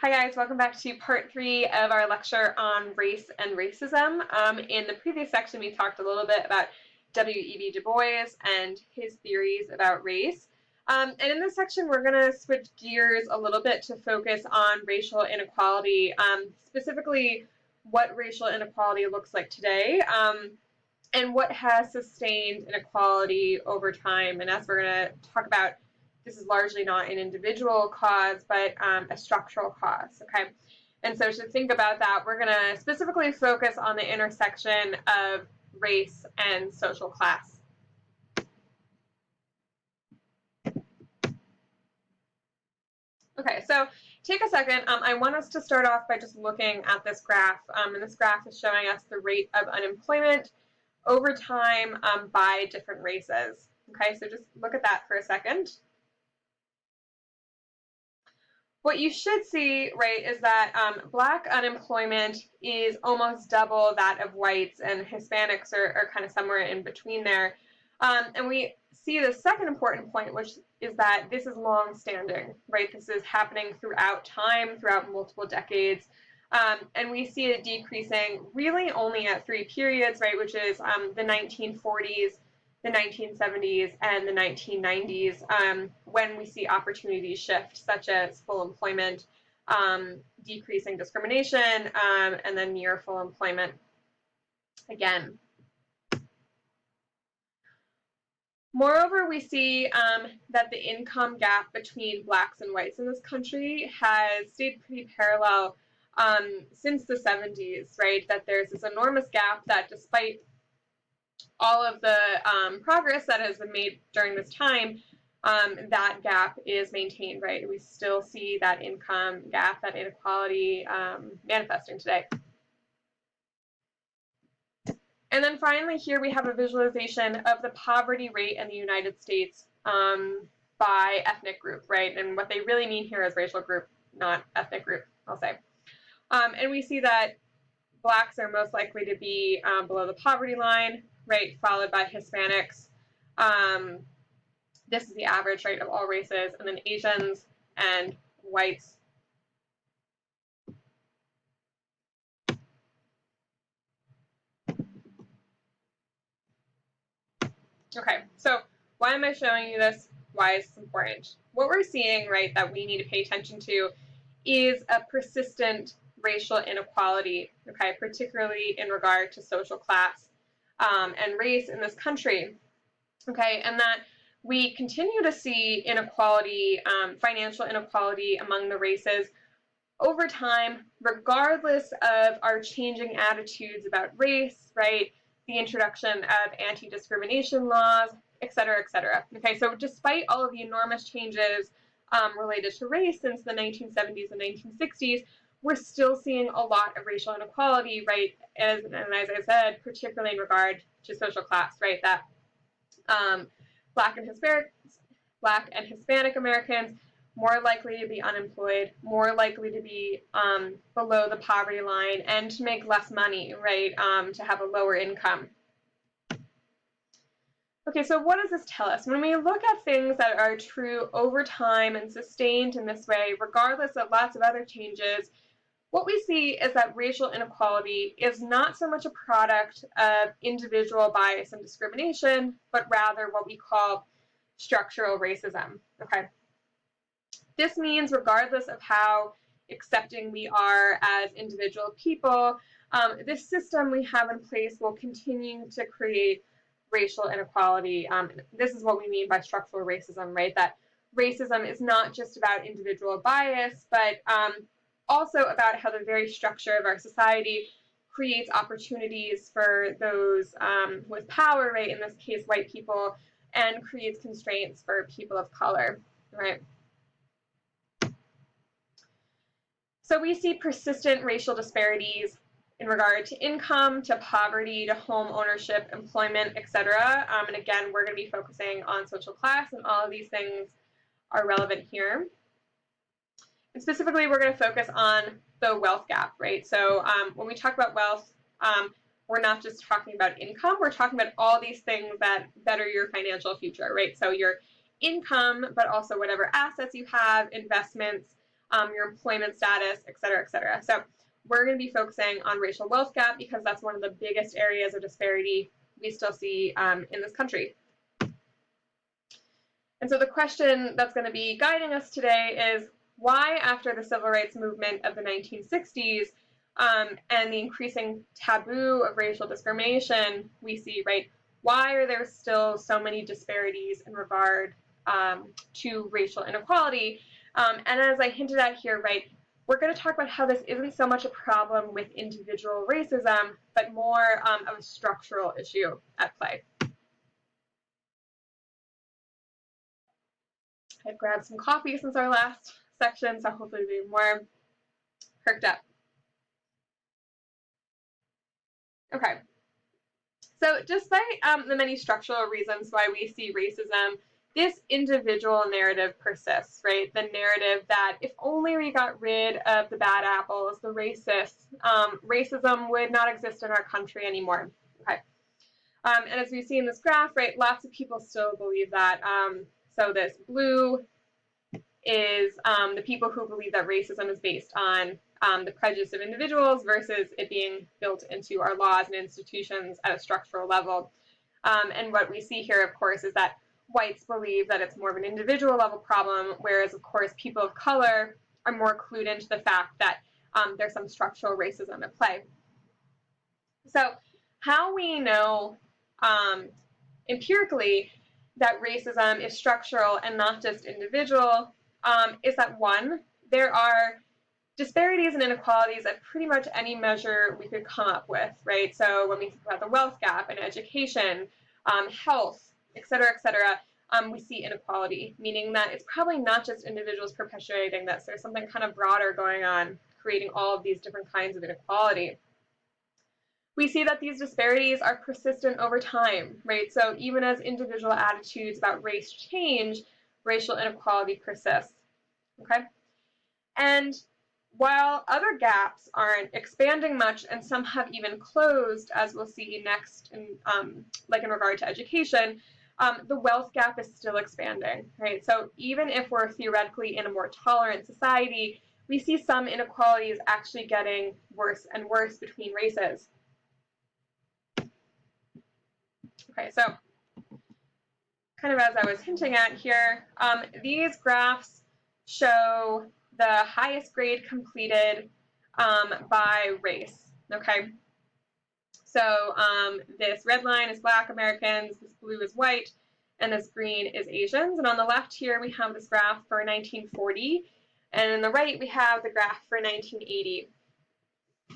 Hi guys, welcome back to part 3 of our lecture on race and racism. In the previous section we talked a little bit about W.E.B. Du Bois and his theories about race. And in this section we're going to switch gears a little bit to focus on racial inequality, specifically what racial inequality looks like today, and what has sustained inequality over time. And as we're going to talk about, this is largely not an individual cause, but a structural cause, okay? And so to think about that, we're going to specifically focus on the intersection of race and social class. Okay, so take a second. I want us to start off by just looking at this graph. And this graph is showing us the rate of unemployment over time by different races. Okay, so just look at that for a second. What you should see, right, is that Black unemployment is almost double that of whites, and Hispanics are kind of somewhere in between there. And we see the second important point, which is that this is long-standing, right? This is happening throughout time, throughout multiple decades. And we see it decreasing really only at 3 periods, right, which is the 1940s, the 1970s, and the 1990s, when we see opportunities shift, such as full employment, decreasing discrimination, and then near full employment again. Moreover, we see that the income gap between Blacks and whites in this country has stayed pretty parallel since the 70s, right? That there's this enormous gap that despite all of the progress that has been made during this time, that gap is maintained, right? We still see that income gap, that inequality manifesting today. And then finally here we have a visualization of the poverty rate in the United States by ethnic group, right? And what they really mean here is racial group, not ethnic group, I'll say. And we see that Blacks are most likely to be below the poverty line, right, followed by Hispanics. This is the average rate of all races, and then Asians and whites. Okay, so why am I showing you this? Why is this important? What we're seeing, right, that we need to pay attention to is a persistent racial inequality, okay, particularly in regard to social class and race in this country, okay, and that we continue to see inequality, financial inequality among the races over time, regardless of our changing attitudes about race, right, the introduction of anti-discrimination laws, et cetera, okay, so despite all of the enormous changes related to race since the 1970s and 1960s, we're still seeing a lot of racial inequality, right, and as I said, particularly in regard to social class, right, that Black and Hispanic Americans more likely to be unemployed, more likely to be below the poverty line, and to make less money, right, to have a lower income. Okay, so what does this tell us? When we look at things that are true over time and sustained in this way, regardless of lots of other changes, what we see is that racial inequality is not so much a product of individual bias and discrimination, but rather what we call structural racism, okay? This means regardless of how accepting we are as individual people, this system we have in place will continue to create racial inequality. This is what we mean by structural racism, right? That racism is not just about individual bias, but also about how the very structure of our society creates opportunities for those with power, right, in this case white people, and creates constraints for people of color, right? So we see persistent racial disparities in regard to income, to poverty, to home ownership, employment, etc. And again, we're going to be focusing on social class, and all of these things are relevant here. And specifically, we're going to focus on the wealth gap, right? So when we talk about wealth, we're not just talking about income, we're talking about all these things that better your financial future, right? So your income, but also whatever assets you have, investments, your employment status, et cetera, et cetera. So we're going to be focusing on racial wealth gap because that's one of the biggest areas of disparity we still see in this country. And so the question that's going to be guiding us today is why, after the civil rights movement of the 1960s and the increasing taboo of racial discrimination we see, right, why are there still so many disparities in regard to racial inequality? And as I hinted at here, right, we're going to talk about how this isn't so much a problem with individual racism, but more of a structural issue at play. I've grabbed some coffee since our last section, so hopefully we'll be more perked up. Okay. So despite the many structural reasons why we see racism, this individual narrative persists, right? The narrative that if only we got rid of the bad apples, the racists, racism would not exist in our country anymore. Okay. And as we see in this graph, right, lots of people still believe that. So this blue is the people who believe that racism is based on the prejudice of individuals versus it being built into our laws and institutions at a structural level. And what we see here, of course, is that whites believe that it's more of an individual level problem, whereas, of course, people of color are more clued into the fact that there's some structural racism at play. So how we know empirically that racism is structural and not just individual is that, one, there are disparities and inequalities at pretty much any measure we could come up with, right? So when we think about the wealth gap in education, health, et cetera, we see inequality, meaning that it's probably not just individuals perpetuating this. There's something kind of broader going on, creating all of these different kinds of inequality. We see that these disparities are persistent over time, right? So even as individual attitudes about race change, racial inequality persists, okay? And while other gaps aren't expanding much, and some have even closed, as we'll see next, like in regard to education, the wealth gap is still expanding, right? So even if we're theoretically in a more tolerant society, we see some inequalities actually getting worse and worse between races. Okay, so kind of as I was hinting at here, these graphs show the highest grade completed by race, okay? So this red line is Black Americans, this blue is white, and this green is Asians. And on the left here, we have this graph for 1940, and on the right, we have the graph for 1980.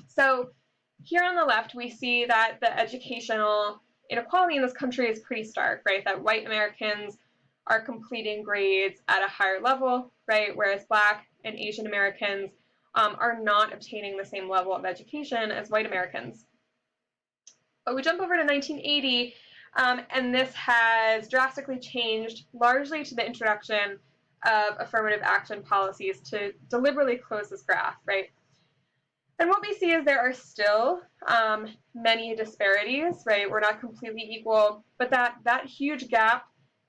So here on the left, we see that the educational inequality in this country is pretty stark, right? That white Americans are completing grades at a higher level, right? Whereas Black and Asian Americans are not obtaining the same level of education as white Americans. But we jump over to 1980, and this has drastically changed, largely to the introduction of affirmative action policies to deliberately close this graph, right? And what we see is there are still many disparities, right? We're not completely equal, but that huge gap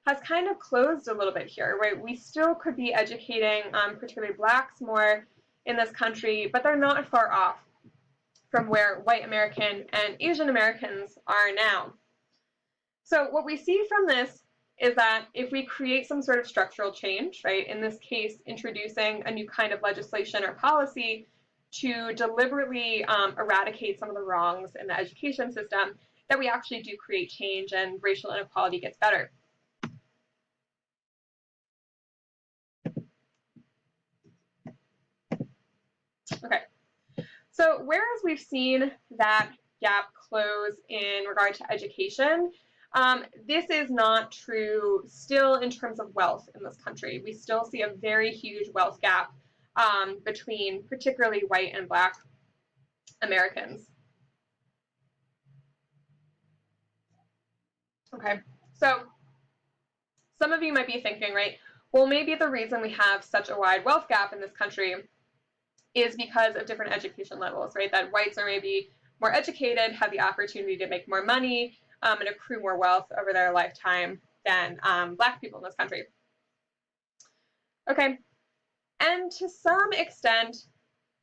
has kind of closed a little bit here, right? We still could be educating particularly Blacks more in this country, but they're not far off from where white American and Asian Americans are now. So what we see from this is that if we create some sort of structural change, right, in this case, introducing a new kind of legislation or policy to deliberately eradicate some of the wrongs in the education system, that we actually do create change and racial inequality gets better. Okay, so whereas we've seen that gap close in regard to education, this is not true still in terms of wealth in this country. We still see a very huge wealth gap between particularly white and Black Americans. Okay, so some of you might be thinking, right, well, maybe the reason we have such a wide wealth gap in this country is because of different education levels, right? That whites are maybe more educated, have the opportunity to make more money and accrue more wealth over their lifetime than Black people in this country. Okay, And to some extent,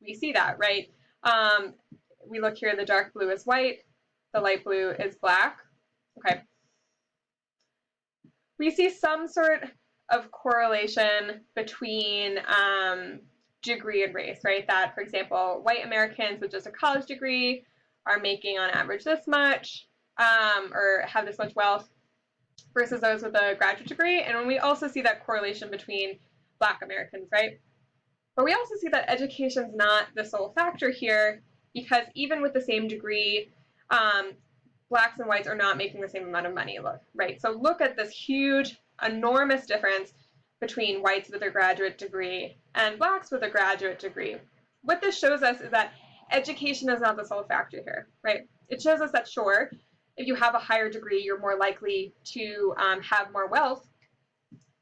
we see that, right? We look here, the dark blue is white, the light blue is black. Okay. We see some sort of correlation between degree and race, right? That, for example, white Americans with just a college degree are making on average this much, or have this much wealth, versus those with a graduate degree. And when we also see that correlation between Black Americans, right? But we also see that education is not the sole factor here, because even with the same degree, Blacks and whites are not making the same amount of money, right? So look at this huge, enormous difference between whites with a graduate degree and Blacks with a graduate degree. What this shows us is that education is not the sole factor here, right? It shows us that, sure, if you have a higher degree, you're more likely to have more wealth,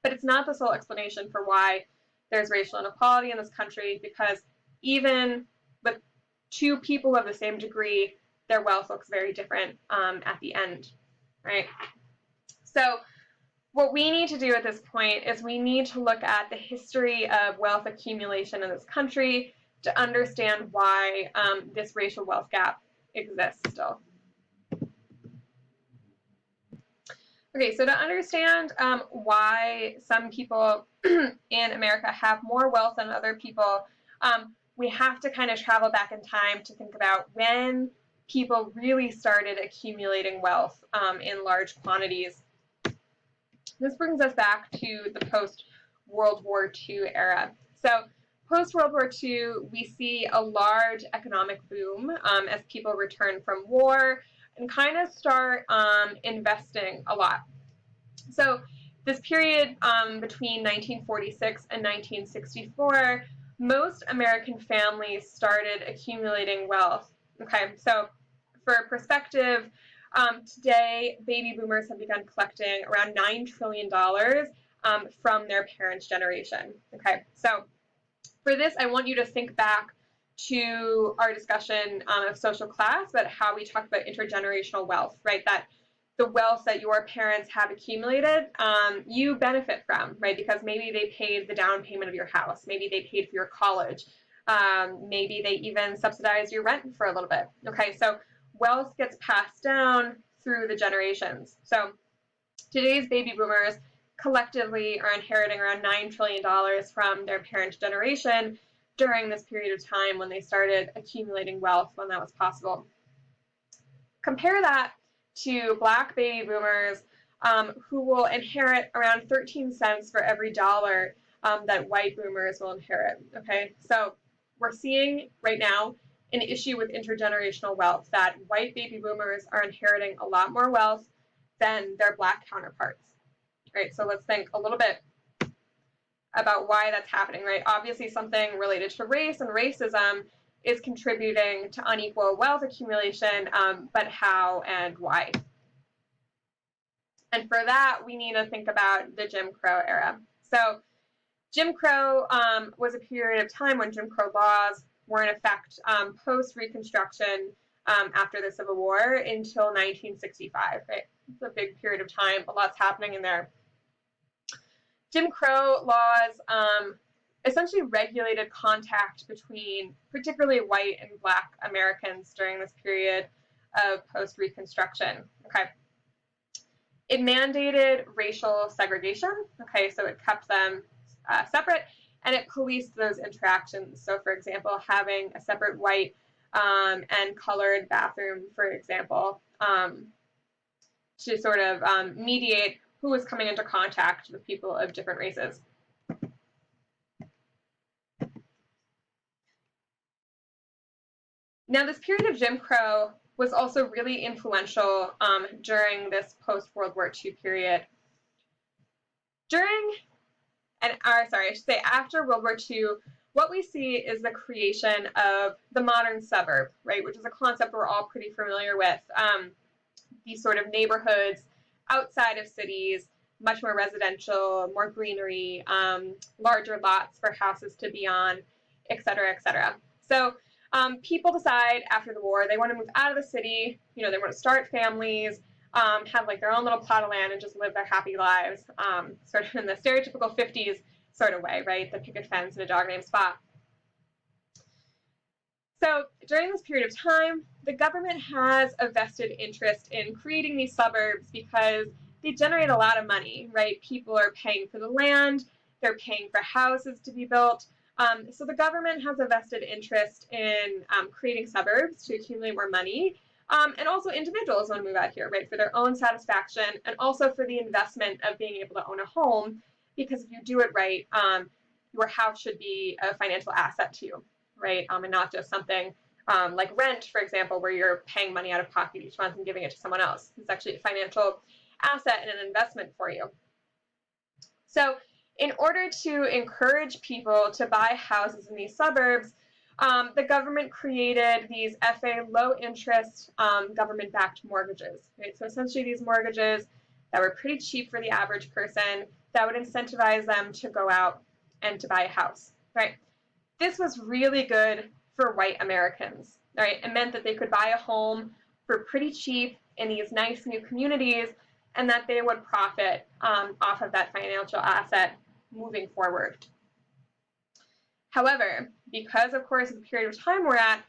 but it's not the sole explanation for why there's racial inequality in this country, because even with two people of the same degree, their wealth looks very different at the end, right? So what we need to do at this point is we need to look at the history of wealth accumulation in this country to understand why this racial wealth gap exists still. Okay, so to understand why some people in America have more wealth than other people, we have to kind of travel back in time to think about when people really started accumulating wealth in large quantities. This brings us back to the post-World War II era. So post-World War II, we see a large economic boom as people return from war and kind of start investing a lot. So this period between 1946 and 1964, most American families started accumulating wealth. Okay, so for perspective, today baby boomers have begun collecting around $9 trillion from their parents' generation. Okay, so for this, I want you to think back to our discussion of social class, but how we talked about intergenerational wealth, right? That the wealth that your parents have accumulated, you benefit from, right? Because maybe they paid the down payment of your house, maybe they paid for your college, maybe they even subsidized your rent for a little bit. Okay, so wealth gets passed down through the generations. So today's baby boomers collectively are inheriting around $9 trillion from their parents' generation during this period of time when they started accumulating wealth, when that was possible. Compare that to Black baby boomers who will inherit around 13 cents for every dollar that white boomers will inherit. Okay, so we're seeing right now an issue with intergenerational wealth, that white baby boomers are inheriting a lot more wealth than their Black counterparts. Right, so let's think a little bit about why that's happening, right? Obviously something related to race and racism is contributing to unequal wealth accumulation, but how and why? And for that, we need to think about the Jim Crow era. So Jim Crow was a period of time when Jim Crow laws were in effect post-Reconstruction after the Civil War until 1965, right? It's a big period of time, a lot's happening in there. Jim Crow laws essentially regulated contact between particularly white and Black Americans during this period of post-Reconstruction. Okay. It mandated racial segregation. Okay, so it kept them separate, and it policed those interactions. So, for example, having a separate white and colored bathroom, for example, to sort of mediate who was coming into contact with people of different races. Now, this period of Jim Crow was also really influential during this post-World War II period. After World War II, what we see is the creation of the modern suburb, right, which is a concept we're all pretty familiar with. These sort of neighborhoods outside of cities, much more residential, more greenery, larger lots for houses to be on, et cetera, et cetera. So people decide after the war they want to move out of the city, they want to start families, have like their own little plot of land and just live their happy lives, sort of in the stereotypical 50s sort of way, right? The picket fence and a dog named Spot. So during this period of time, the government has a vested interest in creating these suburbs because they generate a lot of money, right? People are paying for the land, they're paying for houses to be built. So the government has a vested interest in creating suburbs to accumulate more money. And also individuals want to move out here, right, for their own satisfaction and also for the investment of being able to own a home, because if you do it right, your house should be a financial asset to you, right, and not just something like rent, for example, where you're paying money out of pocket each month and giving it to someone else. It's actually a financial asset and an investment for you. So in order to encourage people to buy houses in these suburbs, the government created these FA low-interest government-backed mortgages. Right? So essentially these mortgages that were pretty cheap for the average person that would incentivize them to go out and to buy a house. Right? This was really good for white Americans. Right? It meant that they could buy a home for pretty cheap in these nice new communities, and that they would profit off of that financial asset moving forward. However, because of course of the period of time we're at,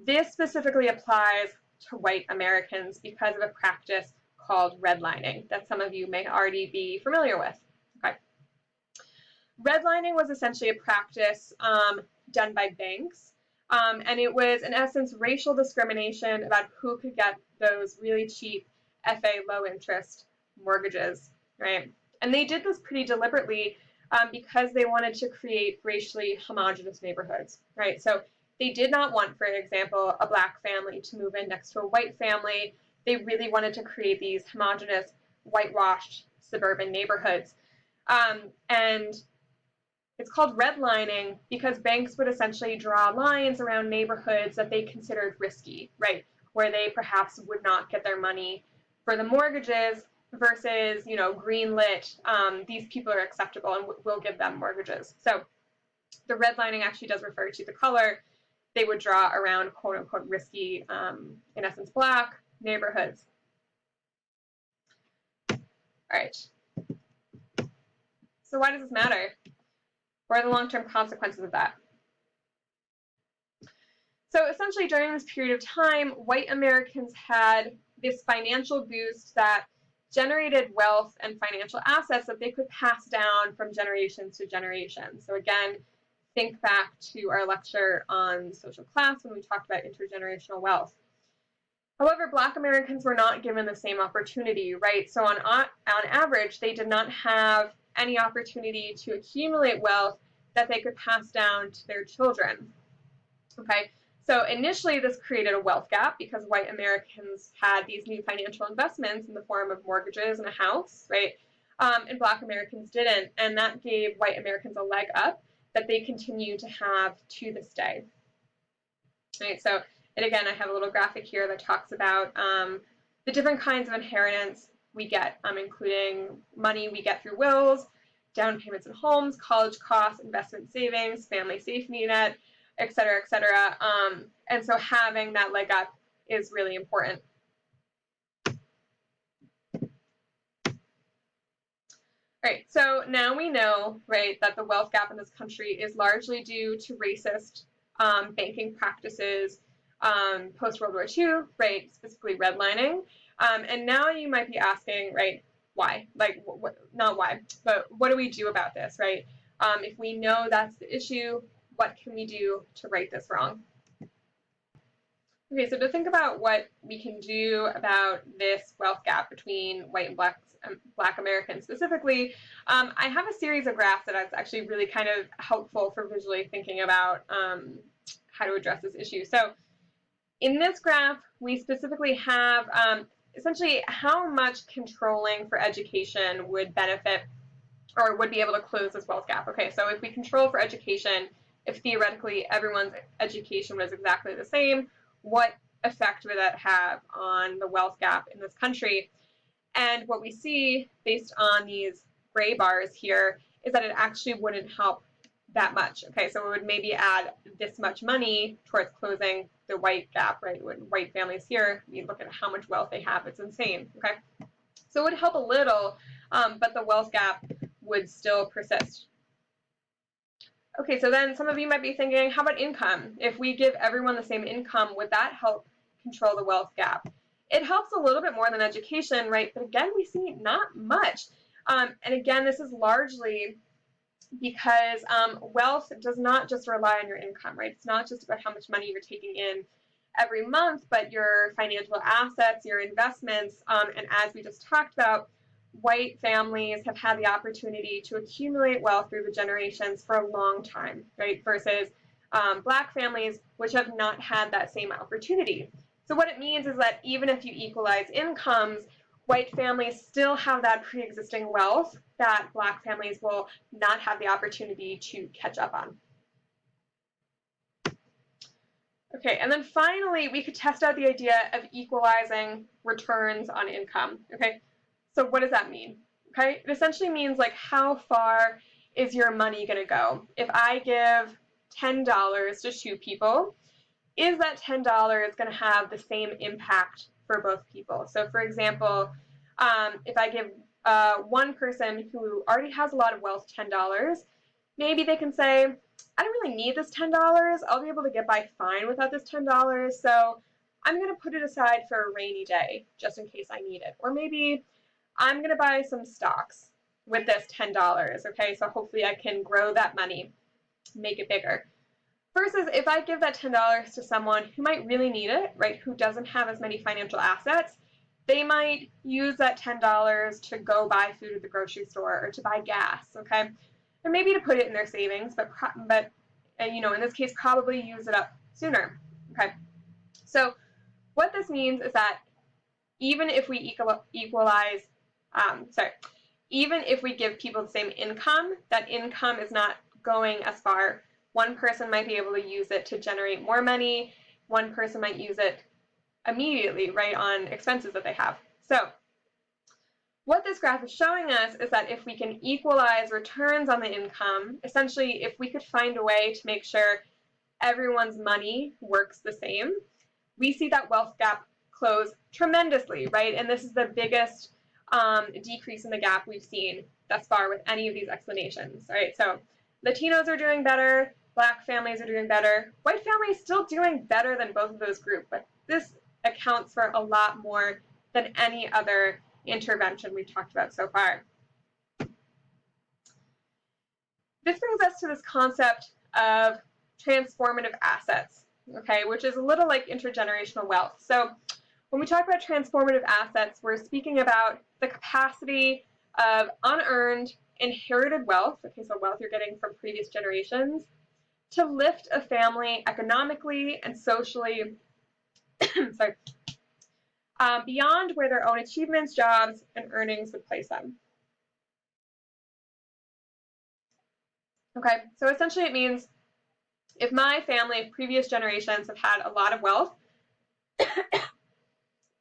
this specifically applies to white Americans because of a practice called redlining that some of you may already be familiar with. Okay. Redlining was essentially a practice done by banks, and it was in essence racial discrimination about who could get those really cheap FA low interest mortgages, right? And they did this pretty deliberately because they wanted to create racially homogenous neighborhoods, right? So they did not want, for example, a black family to move in next to a white family. They really wanted to create these homogenous, whitewashed suburban neighborhoods. And it's called redlining because banks would essentially draw lines around neighborhoods that they considered risky, right? Where they perhaps would not get their money for the mortgages versus, you know, greenlit, these people are acceptable and we'll give them mortgages. So the redlining actually does refer to the color they would draw around quote unquote risky, in essence, black neighborhoods. All right. So why does this matter? What are the long-term consequences of that? So essentially during this period of time, white Americans had this financial boost that generated wealth and financial assets that they could pass down from generations to generations. So again, think back to our lecture on social class when we talked about intergenerational wealth. However, Black Americans were not given the same opportunity, right? So on average, they did not have any opportunity to accumulate wealth that they could pass down to their children, okay? So initially, this created a wealth gap because white Americans had these new financial investments in the form of mortgages and a house, right? And Black Americans didn't, and that gave white Americans a leg up that they continue to have to this day. Right, so, and again, I have a little graphic here that talks about the different kinds of inheritance we get, including money we get through wills, down payments in homes, college costs, investment savings, family safety net, et cetera, et cetera. And so having that leg up is really important. Right, so now we know, right, that the wealth gap in this country is largely due to racist banking practices post-World War II, right, specifically redlining. And now you might be asking, right, why? Like, not why, but what do we do about this, right? If we know that's the issue, what can we do to right this wrong? Okay, so to think about what we can do about this wealth gap between white and Black Americans specifically, I have a series of graphs that is actually really kind of helpful for visually thinking about how to address this issue. So in this graph, we specifically have essentially how much controlling for education would benefit or would be able to close this wealth gap. Okay, so if we control for education, if theoretically everyone's education was exactly the same, what effect would that have on the wealth gap in this country? And what we see based on these gray bars here is that it actually wouldn't help that much. Okay, so it would maybe add this much money towards closing the white gap, right? When white families here, you look at how much wealth they have, it's insane, okay? So it would help a little, but the wealth gap would still persist. Okay, so then some of you might be thinking, how about income? If we give everyone the same income, would that help control the wealth gap? It helps a little bit more than education, right? But again, we see not much. And again, this is largely because wealth does not just rely on your income, right? It's not just about how much money you're taking in every month, but your financial assets, your investments, and as we just talked about, white families have had the opportunity to accumulate wealth through the generations for a long time, right? Versus black families, which have not had that same opportunity. So what it means is that even if you equalize incomes, white families still have that pre-existing wealth that black families will not have the opportunity to catch up on. Okay, and then finally, we could test out the idea of equalizing returns on income. Okay, so what does that mean? Okay, it essentially means like how far is your money going to go? If I give $10 to two people, is that $10 going to have the same impact for both people? So for example, if I give one person who already has a lot of wealth $10, maybe they can say, I don't really need this $10. I'll be able to get by fine without this $10. So I'm going to put it aside for a rainy day, just in case I need it. Or maybe I'm going to buy some stocks with this $10. Okay, so hopefully I can grow that money, make it bigger. Versus if I give that $10 to someone who might really need it, right, who doesn't have as many financial assets, they might use that $10 to go buy food at the grocery store or to buy gas, okay? Or maybe to put it in their savings, but you know, in this case, probably use it up sooner, okay? So what this means is that even if we even if we give people the same income, that income is not going as far. One person might be able to use it to generate more money. One person might use it immediately, right, on expenses that they have. So what this graph is showing us is that if we can equalize returns on the income, essentially if we could find a way to make sure everyone's money works the same, we see that wealth gap close tremendously, right? And this is the biggest decrease in the gap we've seen thus far with any of these explanations, right? So Latinos are doing better, black families are doing better, white families still doing better than both of those groups, but this accounts for a lot more than any other intervention we've talked about so far. This brings us to this concept of transformative assets, okay, which is a little like intergenerational wealth. So when we talk about transformative assets, we're speaking about the capacity of unearned, inherited wealth, okay, so wealth you're getting from previous generations, to lift a family economically and socially beyond where their own achievements, jobs, and earnings would place them. Okay, so essentially it means if my family, previous generations have had a lot of wealth,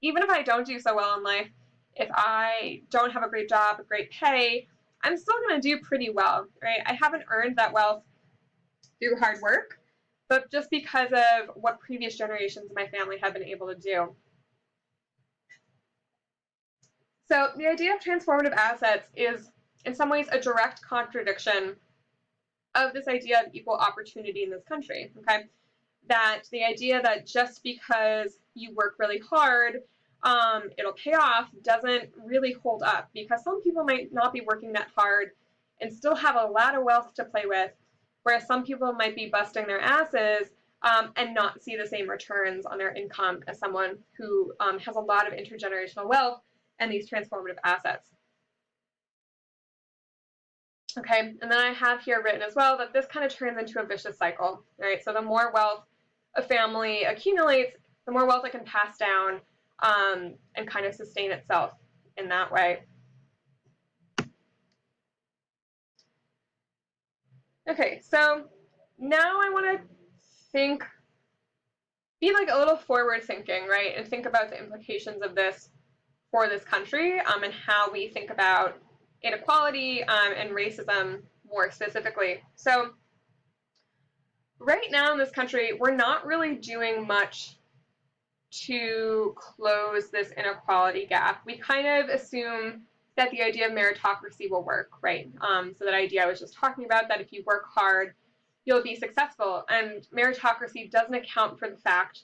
even if I don't do so well in life, if I don't have a great job, a great pay, I'm still going to do pretty well, right? I haven't earned that wealth through hard work, but just because of what previous generations of my family have been able to do. So the idea of transformative assets is in some ways a direct contradiction of this idea of equal opportunity in this country, okay? That the idea that just because you work really hard, it'll pay off doesn't really hold up, because some people might not be working that hard and still have a lot of wealth to play with, whereas some people might be busting their asses and not see the same returns on their income as someone who has a lot of intergenerational wealth and these transformative assets. Okay, and then I have here written as well that this kind of turns into a vicious cycle, right? So the more wealth a family accumulates, the more wealth it can pass down and kind of sustain itself in that way. Okay, so now I want to be like a little forward thinking, right? And think about the implications of this for this country and how we think about inequality and racism more specifically. So right now in this country, we're not really doing much to close this inequality gap. We kind of assume that the idea of meritocracy will work, right? So that idea I was just talking about, that if you work hard, you'll be successful. And meritocracy doesn't account for the fact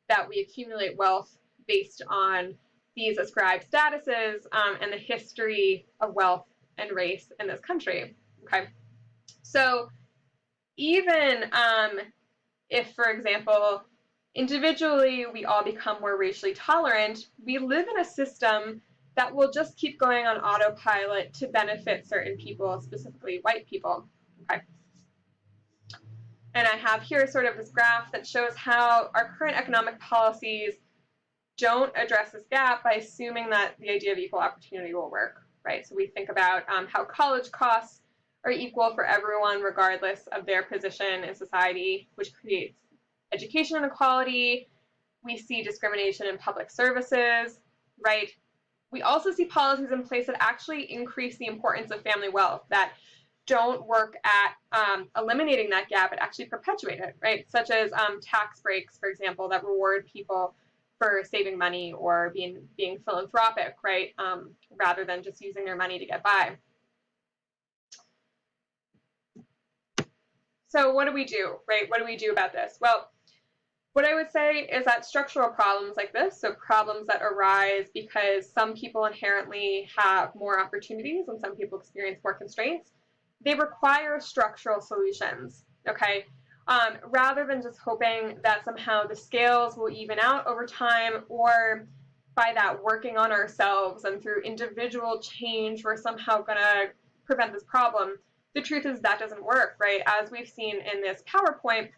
that we accumulate wealth based on these ascribed statuses and the history of wealth and race in this country. Okay, so even if, for example, individually we all become more racially tolerant, we live in a system that will just keep going on autopilot to benefit certain people, specifically white people. Okay. And I have here sort of this graph that shows how our current economic policies don't address this gap by assuming that the idea of equal opportunity will work, right? So we think about how college costs are equal for everyone regardless of their position in society, which creates education inequality. We see discrimination in public services, right? We also see policies in place that actually increase the importance of family wealth, that don't work at eliminating that gap, but actually perpetuate it, right? Such as tax breaks, for example, that reward people for saving money or being philanthropic, right? Rather than just using their money to get by. So what do we do, right? What do we do about this? Well, what I would say is that structural problems like this, so problems that arise because some people inherently have more opportunities and some people experience more constraints, they require structural solutions, okay? Rather than just hoping that somehow the scales will even out over time, or by that working on ourselves and through individual change, we're somehow gonna prevent this problem. The truth is that doesn't work, right? As we've seen in this PowerPoint,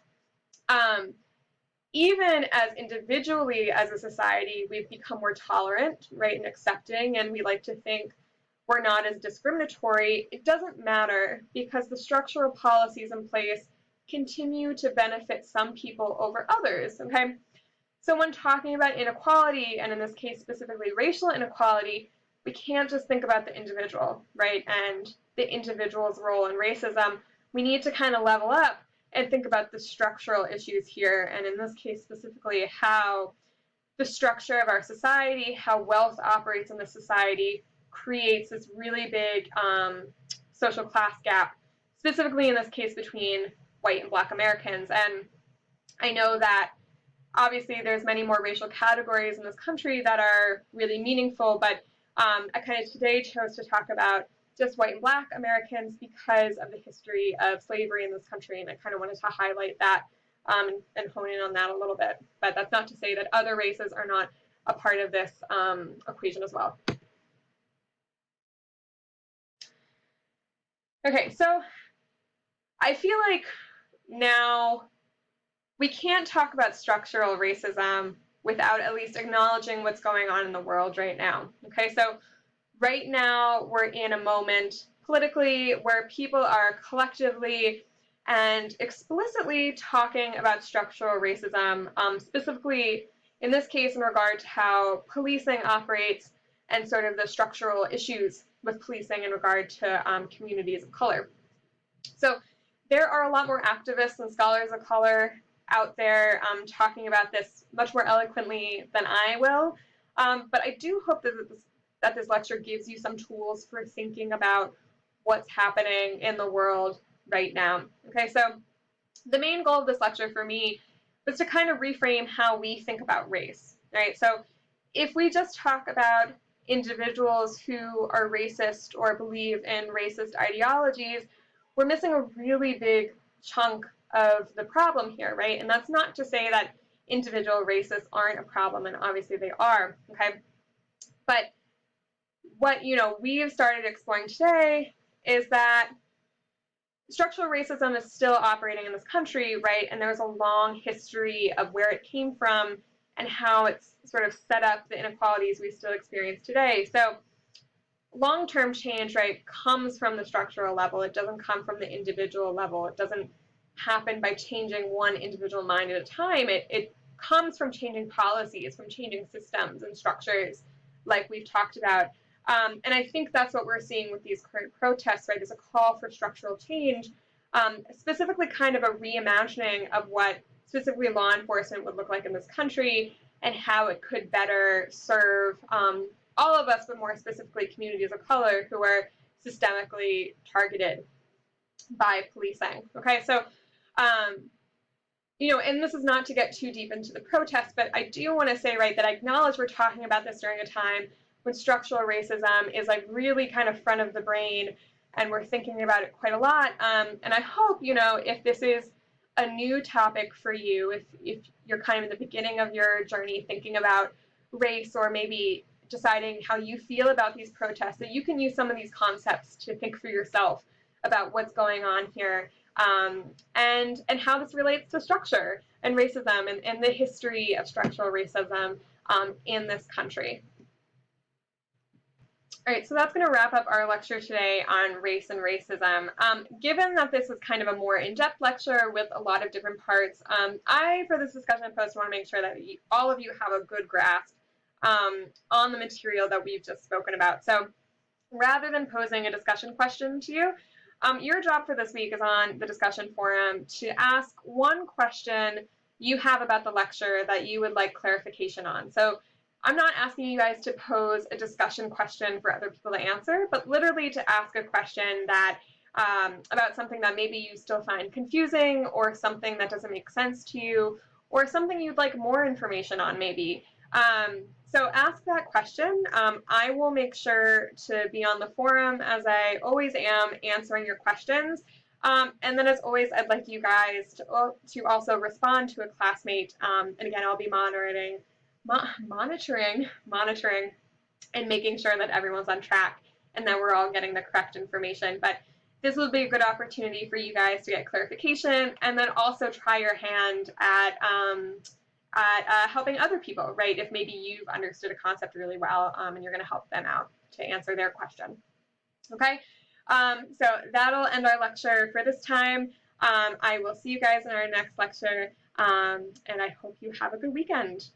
even as individually as a society, we've become more tolerant, right, and accepting, and we like to think we're not as discriminatory. It doesn't matter because the structural policies in place continue to benefit some people over others, okay? So when talking about inequality, and in this case specifically racial inequality, we can't just think about the individual, right, and the individual's role in racism. We need to kind of level up and think about the structural issues here, and in this case specifically, how the structure of our society, how wealth operates in the society, creates this really big social class gap, specifically in this case between white and Black Americans. And I know that obviously there's many more racial categories in this country that are really meaningful, but I kind of today chose to talk about just white and Black Americans because of the history of slavery in this country, and I kind of wanted to highlight that and hone in on that a little bit. But that's not to say that other races are not a part of this equation as well. Okay, so I feel like now we can't talk about structural racism without at least acknowledging what's going on in the world right now. Okay, so right now we're in a moment politically where people are collectively and explicitly talking about structural racism, specifically in this case in regard to how policing operates and sort of the structural issues with policing in regard to communities of color. So there are a lot more activists and scholars of color out there talking about this much more eloquently than I will, but I do hope that this lecture gives you some tools for thinking about what's happening in the world right now. Okay, so the main goal of this lecture for me was to kind of reframe how we think about race, right? So if we just talk about individuals who are racist or believe in racist ideologies, we're missing a really big chunk of the problem here, right? And that's not to say that individual racists aren't a problem, and obviously they are, okay? But what we've started exploring today is that structural racism is still operating in this country, right? And there's a long history of where it came from and how it's sort of set up the inequalities we still experience today. So long-term change, right, comes from the structural level. It doesn't come from the individual level. It doesn't happen by changing one individual mind at a time. It comes from changing policies, from changing systems and structures like we've talked about. And I think that's what we're seeing with these current protests, right? There's a call for structural change, specifically kind of a reimagining of what specifically law enforcement would look like in this country and how it could better serve all of us, but more specifically communities of color who are systemically targeted by policing. Okay, so And this is not to get too deep into the protest, but I do want to say, right, that I acknowledge we're talking about this during a time when structural racism is like really kind of front of the brain, and we're thinking about it quite a lot. And I hope, if this is a new topic for you, if you're kind of in the beginning of your journey thinking about race, or maybe deciding how you feel about these protests, that you can use some of these concepts to think for yourself about what's going on here, and how this relates to structure and racism, and the history of structural racism in this country. All right, so that's going to wrap up our lecture today on race and racism. Given that this is kind of a more in-depth lecture with a lot of different parts, I, for this discussion post, want to make sure that all of you have a good grasp on the material that we've just spoken about. So rather than posing a discussion question to you, your job for this week is on the discussion forum to ask one question you have about the lecture that you would like clarification on. So I'm not asking you guys to pose a discussion question for other people to answer, but literally to ask a question that about something that maybe you still find confusing, or something that doesn't make sense to you, or something you'd like more information on maybe. So ask that question. I will make sure to be on the forum, as I always am, answering your questions. And then, as always, I'd like you guys to also respond to a classmate. And again, I'll be monitoring, and making sure that everyone's on track and that we're all getting the correct information. But this will be a good opportunity for you guys to get clarification, and then also try your hand at helping other people, right? If maybe you've understood a concept really well, and you're going to help them out to answer their question. Okay, so that'll end our lecture for this time. I will see you guys in our next lecture, and I hope you have a good weekend.